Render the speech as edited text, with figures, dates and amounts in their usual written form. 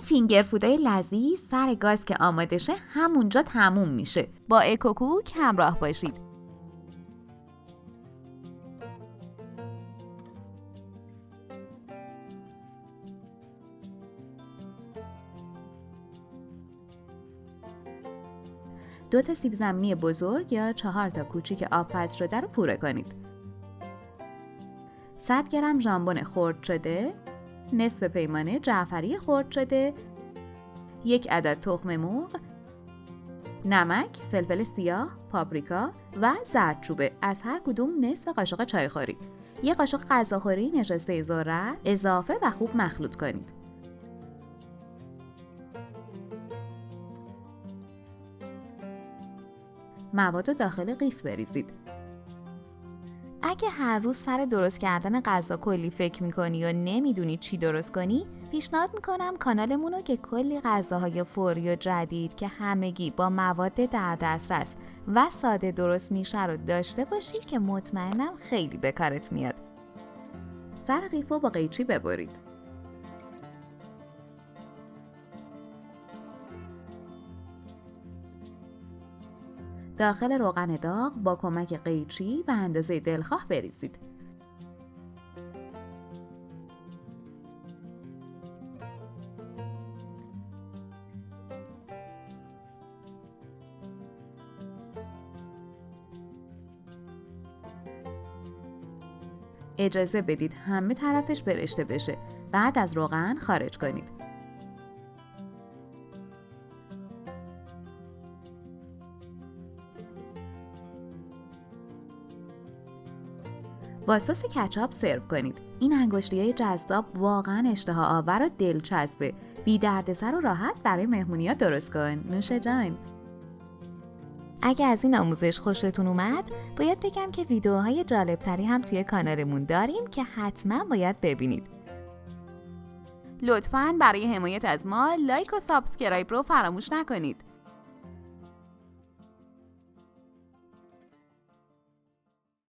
فینگر فودای لذیذ سر گاز که آماده شه همونجا تموم میشه. با اکوکوک همراه باشید. دو تا سیب زمینی بزرگ یا 4 تا کوچیک آب پز شده رو پوره کنید. 100 گرم ژامبون خرد شده، نصف پیمانه جعفری خرد شده، 1 عدد تخم مرغ، نمک، فلفل سیاه، پاپریکا و زردچوبه از هر کدوم نصف قاشق چایخوری. 1 قاشق غذاخوری نشاسته ذرت اضافه و خوب مخلوط کنید. مواد رو داخل قیف بریزید. اگه هر روز سر درست کردن غذا کلی فکر میکنی و نمیدونی چی درست کنی، پیشنهاد میکنم کانالمون رو که کلی غذاهای فوری و جدید که همگی با مواد در دسترس و ساده درست میشه رو داشته باشی که مطمئنم خیلی به کارت میاد. سر قیف رو با قیچی ببرید. داخل روغن داغ با کمک قیچی به اندازه دلخواه بریزید. اجازه بدید همه طرفش برشته بشه. بعد از روغن خارج کنید. با سس کچاپ سرو کنید. این انگشتی‌های جذاب واقعا اشتها آور و دلچسبه. بی دردسر و راحت برای مهمونی‌ها درست کن. نوش جان. اگه از این آموزش خوشتون اومد، باید بگم که ویدیوهای جالبتری هم توی کانالمون داریم که حتما باید ببینید. لطفاً برای حمایت از ما لایک و سابسکرایب رو فراموش نکنید.